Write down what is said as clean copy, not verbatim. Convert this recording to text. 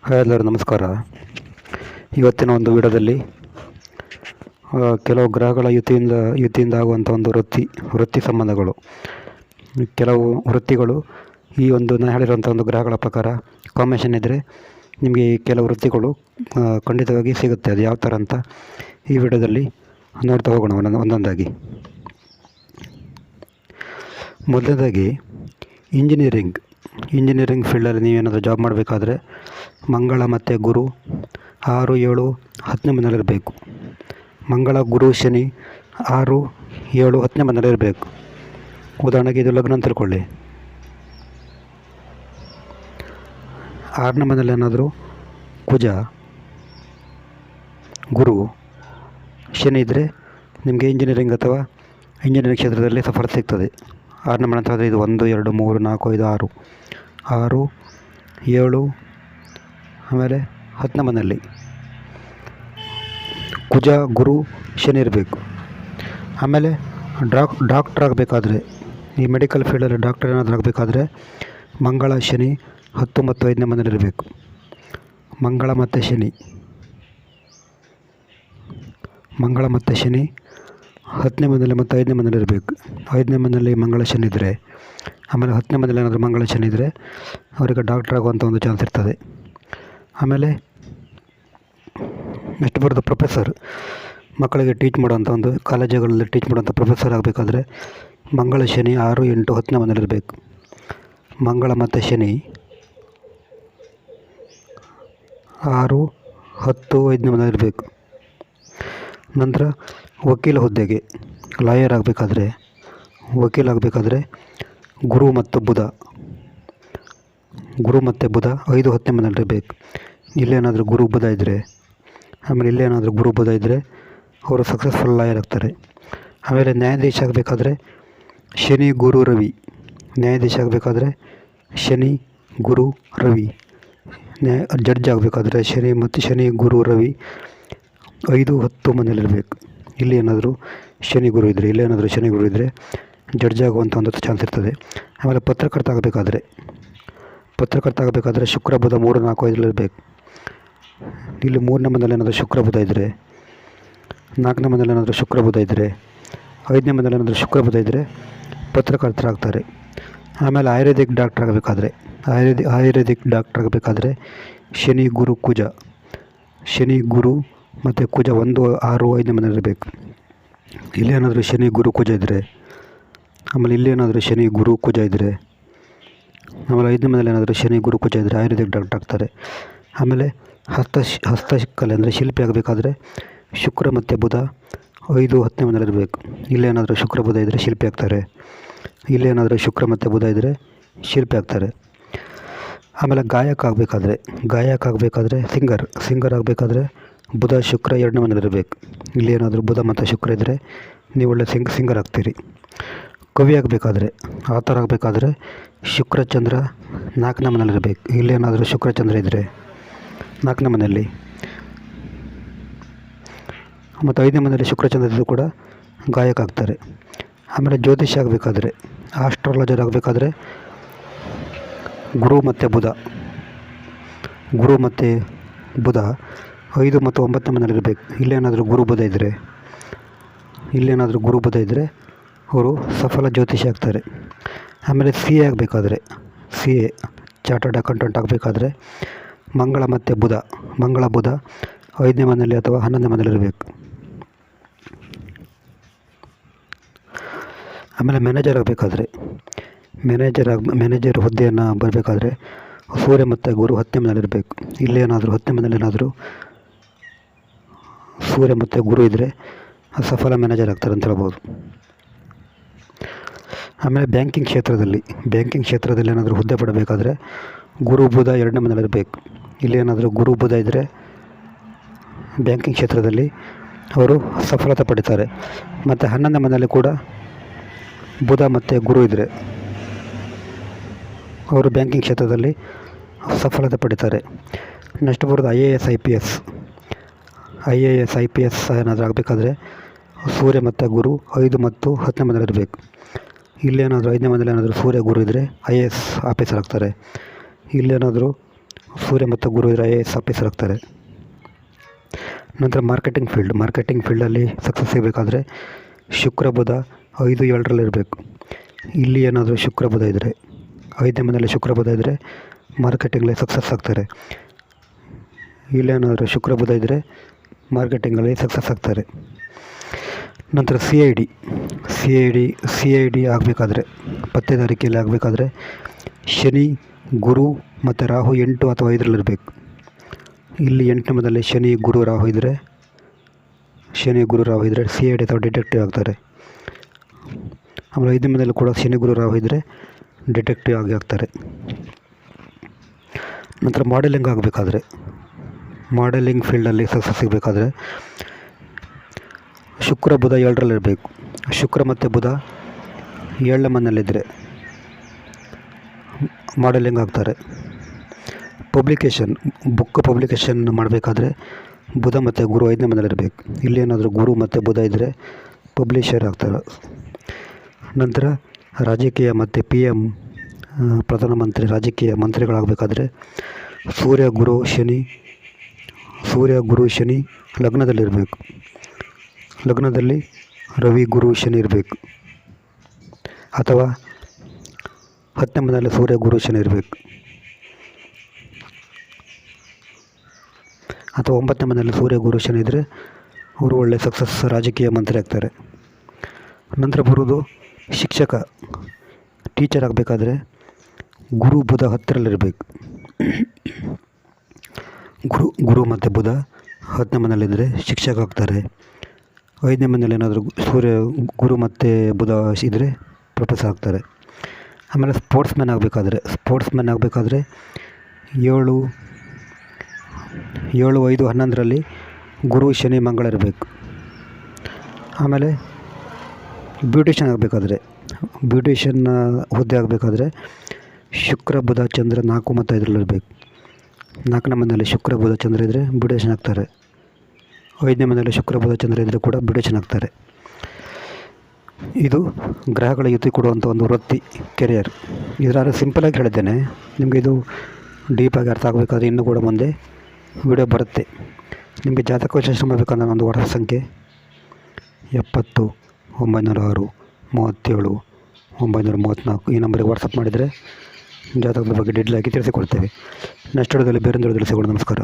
Hi ಎಲ್ಲರೂ ನಮಸ್ಕಾರ. ಇವತ್ತಿನ ಒಂದು ವಿಡಿಯೋದಲ್ಲಿ ಕೆಲವು ಗ್ರಹಗಳ ಯುತಿಯಿಂದ ಆಗುವಂಥ ಒಂದು ವೃತ್ತಿ ಸಂಬಂಧಗಳು, ಕೆಲವು ವೃತ್ತಿಗಳು ಈ ಒಂದು ನಾನು ಹೇಳಿರುವಂಥ ಒಂದು ಗ್ರಹಗಳ ಪ್ರಕಾರ ಕಾಂಬಿನೇಷನ್ ಇದ್ದರೆ ನಿಮಗೆ ಈ ಕೆಲವು ವೃತ್ತಿಗಳು ಖಂಡಿತವಾಗಿ ಸಿಗುತ್ತೆ. ಅದು ಯಾವ ಥರ ಅಂತ ಈ ವಿಡಿಯೋದಲ್ಲಿ ನೋಡ್ತಾ ಹೋಗೋಣ ಒಂದೊಂದಾಗಿ. ಮೊದಲನೇದಾಗಿ ಇಂಜಿನಿಯರಿಂಗ್ ಫೀಲ್ಡಲ್ಲಿ ನೀವೇನಾದರೂ ಜಾಬ್ ಮಾಡಬೇಕಾದ್ರೆ ಮಂಗಳ ಮತ್ತು ಗುರು 6, 7, 10ನೇ ಮನೆಯಲ್ಲಿರಬೇಕು. ಮಂಗಳ, ಗುರು, ಶನಿ 6, 7, 10ನೇ ಮನೆಯಲ್ಲಿರಬೇಕು. ಉದಾಹರಣೆಗೆ ಇದು ಲಗ್ನ ಅಂತ ತಿಳ್ಕೊಳ್ಳಿ. 6ನೇ ಮನೆಯಲ್ಲಿ ಏನಾದರೂ ಕುಜ, ಗುರು, ಶನಿ ಇದ್ದರೆ ನಿಮಗೆ ಇಂಜಿನಿಯರಿಂಗ್ ಕ್ಷೇತ್ರದಲ್ಲಿ ಸಫಲ ಸಿಗ್ತದೆ. 6ನೇ ಮನೆ ಅಂತಂದರೆ ಇದು 1, 2, 3, 4, 5, 6, 7 ಆಮೇಲೆ 10ನೇ ಮನೆಯಲ್ಲಿ ಕುಜ, ಗುರು, ಶನಿ ಇರಬೇಕು. ಆಮೇಲೆ ಡಾಕ್ಟ್ರ್ ಆಗಬೇಕಾದ್ರೆ, ಈ ಮೆಡಿಕಲ್ ಫೀಲ್ಡಲ್ಲಿ ಡಾಕ್ಟರ್ ಏನಾದರೂ ಆಗಬೇಕಾದ್ರೆ ಮಂಗಳ, ಶನಿ 10 ಮತ್ತು 5ನೇ ಮನೆಯಲ್ಲಿರಬೇಕು. ಮಂಗಳ ಮತ್ತು ಶನಿ 10ನೇ ಮನೆಯಲ್ಲಿ ಮತ್ತು 5ನೇ ಮನೆಯಲ್ಲಿರಬೇಕು. 5ನೇ ಮನೆಯಲ್ಲಿ ಮಂಗಳ, ಶನಿ ಇದ್ದರೆ, ಆಮೇಲೆ 10ನೇ ಮನೆಯಲ್ಲಿ ಏನಾದರೂ ಮಂಗಳ, ಶನಿ ಇದ್ದರೆ ಅವರಿಗೆ ಡಾಕ್ಟರ್ ಆಗುವಂಥ ಒಂದು ಚಾನ್ಸ್ ಇರ್ತದೆ. ಆಮೇಲೆ ನೆಕ್ಸ್ಟ್ ಬರೋದು ಪ್ರೊಫೆಸರ್. ಮಕ್ಕಳಿಗೆ ಟೀಚ್ ಮಾಡೋಂಥ ಒಂದು ಕಾಲೇಜುಗಳಲ್ಲಿ ಟೀಚ್ ಮಾಡೋಂಥ ಪ್ರೊಫೆಸರ್ ಆಗಬೇಕಾದ್ರೆ ಮಂಗಳ, ಶನಿ 6, 8, 10ನೇ ಮನೆಯಲ್ಲಿರಬೇಕು. ಮಂಗಳ ಮತ್ತು ಶನಿ 6, 10, 5ನೇ ಮನೆಯಲ್ಲಿರಬೇಕು. ನಂತರ ವಕೀಲ ಹುದ್ದೆಗೆ ಲಾಯರ್ ಆಗಬೇಕಾದ್ರೆ ಗುರು ಮತ್ತು ಬುಧ 5, 10ನೇ ಮನೆಯಲ್ಲಿರಬೇಕು. ಇಲ್ಲೇನಾದರೂ ಗುರು ಬುಧ ಇದ್ದರೆ ಅವರು ಸಕ್ಸಸ್ಫುಲ್ ಲಾಯರ್ ಆಗ್ತಾರೆ. ಆಮೇಲೆ ನ್ಯಾಯಾಧೀಶ ಆಗಬೇಕಾದ್ರೆ ಶನಿ, ಗುರು, ರವಿ. ಜಡ್ಜ್ ಆಗಬೇಕಾದ್ರೆ ಶನಿ, ಗುರು, ರವಿ 5, 10 ಮನೆಯಲ್ಲಿರಬೇಕು. ಇಲ್ಲಿ ಏನಾದರೂ ಶನಿ ಗುರು ಇದ್ದರೆ ಜಡ್ಜ್ ಆಗುವಂಥ ಒಂದು ಚಾನ್ಸ್ ಇರ್ತದೆ. ಆಮೇಲೆ ಪತ್ರಕರ್ತ ಆಗಬೇಕಾದ್ರೆ ಶುಕ್ರ, ಬುಧ 3, 4, 5 ಇಲ್ಲಿ 3ನೇ ಮನೆಯಲ್ಲಿ ಏನಾದರೂ ಶುಕ್ರ, ಬುಧ ಇದ್ದರೆ, 4ನೇ ಮನೆಯಲ್ಲಿ ಏನಾದರೂ ಶುಕ್ರ, ಬುಧ ಇದ್ದರೆ, 5ನೇ ಮನೆಯಲ್ಲಿ ಏನಾದರೂ ಶುಕ್ರ, ಬುಧ ಇದ್ದರೆ ಪತ್ರಕರ್ತರಾಗ್ತಾರೆ. ಆಮೇಲೆ ಆಯುರ್ವೇದಿಕ್ ಡಾಕ್ಟರ್ ಆಗಬೇಕಾದ್ರೆ ಶನಿ, ಗುರು, ಮತ್ತು ಕುಜ 1, 6, 5ನೇ ಮನೆಯಲ್ಲಿರಬೇಕು. ಇಲ್ಲೇನಾದರೂ ಶನಿ, ಗುರು, ಕುಜ ಇದ್ದರೆ, ಆಮೇಲೆ ಇಲ್ಲೇನಾದರೂ ಶನಿ, ಗುರು, ಕುಜ ಇದ್ದರೆ, ಆಮೇಲೆ 5ನೇ ಮನೆಯಲ್ಲಿ ಏನಾದರೂ ಶನಿ, ಗುರು, ಕುಜ ಇದ್ದರೆ ಆಯುರ್ವೇದಿಕ್ ಡಾಕ್ಟರ್ ಆಗ್ತಾರೆ. ಆಮೇಲೆ ಹಸ್ತಕಲೆ ಅಂದರೆ ಶಿಲ್ಪಿ ಆಗಬೇಕಾದ್ರೆ ಶುಕ್ರ ಮತ್ತು ಬುಧ 5, 10ನೇ ಮನೆಯಲ್ಲಿರಬೇಕು. ಇಲ್ಲೇನಾದರೂ ಶುಕ್ರ, ಬುಧ ಇದ್ದರೆ ಶಿಲ್ಪಿ ಆಗ್ತಾರೆ. ಇಲ್ಲೇನಾದರೂ ಶುಕ್ರ ಮತ್ತು ಬುಧ ಇದ್ದರೆ ಶಿಲ್ಪಿ ಆಗ್ತಾರೆ. ಆಮೇಲೆ ಗಾಯಕ ಆಗಬೇಕಾದ್ರೆ ಸಿಂಗರ್ ಆಗಬೇಕಾದ್ರೆ ಬುಧ, ಶುಕ್ರ 2ನೇ ಮನೆಯಲ್ಲಿರಬೇಕು. ಇಲ್ಲೇನಾದರೂ ಬುಧ ಮತ್ತು ಶುಕ್ರ ಇದ್ದರೆ ನೀವು ಒಳ್ಳೆ ಸಿಂಗರ್ ಆಗ್ತೀರಿ. ಕವಿ ಆಗಬೇಕಾದ್ರೆ ಶುಕ್ರ, ಚಂದ್ರ 4ನೇ ಮನೆಯಲ್ಲಿರಬೇಕು. ಇಲ್ಲೇನಾದರೂ ಶುಕ್ರ, ಚಂದ್ರ ಇದ್ದರೆ 4ನೇ ಮನೆಯಲ್ಲಿ, ಮತ್ತು 5ನೇ ಮನೆಯಲ್ಲಿ ಶುಕ್ರ, ಚಂದ್ರ ಇದ್ದರೂ ಕೂಡ ಗಾಯಕ ಆಗ್ತಾರೆ. ಆಮೇಲೆ ಜ್ಯೋತಿಷ್ಯ ಆಗಬೇಕಾದ್ರೆ, ಆಸ್ಟ್ರಾಲಜರ್ ಆಗಬೇಕಾದ್ರೆ ಗುರು ಮತ್ತು ಬುಧ 5 ಮತ್ತು 9ನೇ ಮನೆಯಲ್ಲಿರಬೇಕು. ಇಲ್ಲೇನಾದರೂ ಗುರು, ಬುಧ ಇದ್ದರೆ ಅವರು ಸಫಲ ಜ್ಯೋತಿಷಿ ಆಗ್ತಾರೆ. ಆಮೇಲೆ CA ಚಾರ್ಟರ್ಡ್ ಅಕೌಂಟೆಂಟ್ ಆಗಬೇಕಾದ್ರೆ ಮಂಗಳ, ಬುಧ 5ನೇ ಮನೆಯಲ್ಲಿ ಅಥವಾ 11ನೇ ಮನೆಯಲ್ಲಿರಬೇಕು. ಆಮೇಲೆ ಮ್ಯಾನೇಜರ್ ಹುದ್ದೆಯನ್ನು ಬರಬೇಕಾದ್ರೆ ಸೂರ್ಯ ಮತ್ತು ಗುರು 10ನೇ ಮನೆಯಲ್ಲಿರಬೇಕು. ಇಲ್ಲೇನಾದರೂ 10ನೇ ಮನೆಯಲ್ಲಿ ಸೂರ್ಯ ಮತ್ತು ಗುರು ಇದ್ದರೆ ಸಫಲ ಮ್ಯಾನೇಜರ್ ಆಗ್ತಾರೆ ಅಂತ ಹೇಳ್ಬೋದು. ಆಮೇಲೆ ಬ್ಯಾಂಕಿಂಗ್ ಕ್ಷೇತ್ರದಲ್ಲಿ ಏನಾದರೂ ಹುದ್ದೆ ಪಡಬೇಕಾದ್ರೆ ಗುರು, ಬುಧ 2ನೇ ಮನೆಯಲ್ಲಿರಬೇಕು. ಇಲ್ಲೇನಾದರೂ ಗುರು, ಬುಧ ಇದ್ದರೆ ಬ್ಯಾಂಕಿಂಗ್ ಕ್ಷೇತ್ರದಲ್ಲಿ ಅವರು ಸಫಲತೆ ಪಡಿತಾರೆ. ಮತ್ತು 11ನೇ ಮನೆಯಲ್ಲಿ ಕೂಡ ಬುಧ ಮತ್ತು ಗುರು ಇದ್ದರೆ ಅವರು ಬ್ಯಾಂಕಿಂಗ್ ಕ್ಷೇತ್ರದಲ್ಲಿ ಸಫಲತೆ ಪಡಿತಾರೆ. ನೆಕ್ಸ್ಟ್ ಬರೋದು IAS ಏನಾದರೂ ಆಗಬೇಕಾದ್ರೆ ಸೂರ್ಯ ಮತ್ತು ಗುರು 5 ಮತ್ತು 10ನೇ ಮನೆಯಲ್ಲಿರಬೇಕು. ಇಲ್ಲೇನಾದರೂ 5ನೇ ಮನೆಯಲ್ಲಿ ಏನಾದರೂ ಸೂರ್ಯ, ಗುರು ಇದ್ದರೆ IAS ಆಫೀಸರ್ ಆಗ್ತಾರೆ. ಇಲ್ಲೇನಾದರೂ ಸೂರ್ಯ ಮತ್ತು ಗುರು ಇದ್ದರೆ IAS ಆಫೀಸರ್ ಆಗ್ತಾರೆ. ನಂತರ ಮಾರ್ಕೆಟಿಂಗ್ ಫೀಲ್ಡಲ್ಲಿ ಸಕ್ಸಸ್ ಸಿಗಬೇಕಾದ್ರೆ ಶುಕ್ರ ಬುಧ 5, 7 ಇರಬೇಕು. ಇಲ್ಲಿ ಏನಾದರೂ ಶುಕ್ರ ಬುಧ ಇದ್ದರೆ 5ನೇ ಮನೆಯಲ್ಲಿ ಶುಕ್ರ ಬುಧ ಇದ್ದರೆ ಮಾರ್ಕೆಟಿಂಗಲ್ಲಿ ಸಕ್ಸಸ್ ಆಗ್ತಾರೆ. ಇಲ್ಲೇನಾದರೂ ಶುಕ್ರ ಬುಧ ಇದ್ದರೆ ಮಾರ್ಕೆಟಿಂಗಲ್ಲಿ ಸಕ್ಸಸ್ ಆಗ್ತಾರೆ. ನಂತರ CID ಆಗಬೇಕಾದ್ರೆ ಪತ್ತೇದಾರಿಕೆಯಲ್ಲಿ ಆಗಬೇಕಾದ್ರೆ ಶನಿ, ಗುರು ಮತ್ತು ರಾಹು 8 ಅಥವಾ 5 ಇರಬೇಕು. ಇಲ್ಲಿ 8ನೇ ಮನೆಯಲ್ಲಿ ಶನಿ, ಗುರು, ರಾಹು ಇದ್ದರೆ CID ಅಥವಾ ಡಿಟೆಕ್ಟಿವ್ ಆಗ್ತಾರೆ. ಆಮೇಲೆ 5ನೇ ಮನೆಯಲ್ಲಿ ಕೂಡ ಶನಿ, ಗುರು, ರಾಹು ಇದ್ದರೆ ಡಿಟೆಕ್ಟಿವ್ ಆಗಿ ಆಗ್ತಾರೆ. ನಂತರ ಮಾಡೆಲಿಂಗ್ ಫೀಲ್ಡಲ್ಲಿ ಸಕ್ಸಸ್ ಸಿಗಬೇಕಾದ್ರೆ ಶುಕ್ರ ಬುಧ 7 ಇರಬೇಕು. ಶುಕ್ರ ಮತ್ತು ಬುಧ 7ನೇ ಮನೆಯಲ್ಲಿದ್ದರೆ ಮಾಡೆಲಿಂಗ್ ಆಗ್ತಾರೆ. ಬುಕ್ ಪಬ್ಲಿಕೇಶನ್ ಮಾಡಬೇಕಾದ್ರೆ ಬುಧ ಮತ್ತು ಗುರು 5ನೇ ಮನೆಯಲ್ಲಿರಬೇಕು. ಇಲ್ಲಿ ಏನಾದರೂ ಗುರು ಮತ್ತು ಬುಧ ಇದ್ದರೆ ಪಬ್ಲಿಷರ್ ಆಗ್ತಾರೆ. ನಂತರ ರಾಜಕೀಯ ಮತ್ತು PM ಪ್ರಧಾನಮಂತ್ರಿ ರಾಜಕೀಯ ಮಂತ್ರಿಗಳಾಗಬೇಕಾದ್ರೆ ಸೂರ್ಯ ಗುರು ಶನಿ ಲಗ್ನದಲ್ಲಿರಬೇಕು. ಲಗ್ನದಲ್ಲಿ ರವಿ, ಗುರು, ಶನಿ ಇರಬೇಕು. ಅಥವಾ 10ನೇ ಮನೆಯಲ್ಲಿ ಸೂರ್ಯ, ಗುರು, ಶನಿ ಇರಬೇಕು. ಅಥವಾ 9ನೇ ಮನೆಯಲ್ಲಿ ಸೂರ್ಯ, ಗುರು, ಶನಿ ಇದ್ದರೆ ಅವರು ಒಳ್ಳೆಯ ಸಕ್ಸಸ್ ರಾಜಕೀಯ ಮಂತ್ರಿ ಆಗ್ತಾರೆ. ನಂತರ ಬರೋದು ಟೀಚರ್ ಆಗಬೇಕಾದ್ರೆ ಗುರು ಬುಧ 10ರಲ್ಲಿರಬೇಕು. ಗುರು ಮತ್ತು ಬುಧ 10ನೇ ಮನೆಯಲ್ಲಿದ್ದರೆ ಶಿಕ್ಷಕ ಆಗ್ತಾರೆ. 5ನೇ ಮನೆಯಲ್ಲಿ ಏನಾದರೂ ಗುರು ಮತ್ತು ಬುಧ ಇದ್ದರೆ ಪ್ರೊಫೆಸರ್ ಆಗ್ತಾರೆ. ಆಮೇಲೆ ಸ್ಪೋರ್ಟ್ಸ್ ಮ್ಯಾನ್ ಆಗಬೇಕಾದ್ರೆ 7, 5, 11ರಲ್ಲಿ ಗುರು, ಶನಿ, ಮಂಗಳ ಇರಬೇಕು. ಆಮೇಲೆ ಬ್ಯೂಟಿಷಿಯನ್ ಹುದ್ದೆ ಆಗಬೇಕಾದ್ರೆ ಶುಕ್ರ, ಬುಧ, ಚಂದ್ರ 4 ಮತ್ತು 5ರಲ್ಲಿರಬೇಕು. 4ನೇ ಮನೆಯಲ್ಲಿ ಶುಕ್ರ, ಬುಧ, ಚಂದ್ರ ಇದ್ದರೆ ಬ್ಯೂಟಿಷಿಯನ್ ಆಗ್ತಾರೆ. 5ನೇ ಮನೆಯಲ್ಲಿ ಶುಕ್ರ, ಬುಧ, ಚಂದ್ರ ಇದ್ದರೆ ಕೂಡ ಬ್ಯೂಟಿಷಿಯನ್ ಆಗ್ತಾರೆ. ಇದು ಗ್ರಹಗಳ ಯುತಿ ಕೊಡುವಂಥ ಒಂದು ವೃತ್ತಿ, ಕೆರಿಯರ್. ಇದರ ಸಿಂಪಲಾಗಿ ಹೇಳಿದ್ದೇನೆ. ನಿಮಗೆ ಇದು ಡೀಪಾಗಿ ಅರ್ಥ ಆಗಬೇಕಾದ್ರೆ ಇನ್ನೂ ಕೂಡ ಮುಂದೆ ವಿಡಿಯೋ ಬರುತ್ತೆ. ನಿಮಗೆ ಜಾತಕ ವಿಶ್ಲೇಷಣೆ ಮಾಡಬೇಕಂದ್ರೆ ಒಂದು ವಾಟ್ಸಪ್ ಸಂಖ್ಯೆ 70 906 37 934 ಈ ನಂಬರಿಗೆ ವಾಟ್ಸಪ್ ಮಾಡಿದರೆ ಜಾತಕದ ಬಗ್ಗೆ ಡೀಟೇಲ್ ಆಗಿ ತಿಳಿಸಿಕೊಡ್ತೇವೆ. ನೆಕ್ಸ್ಟ್ ವಿಡಿಯೋದಲ್ಲಿ ಬೇರೊಂದು ವಿಡಿಯೋದಲ್ಲಿ ಸಿಗೋಣ. ನಮಸ್ಕಾರ.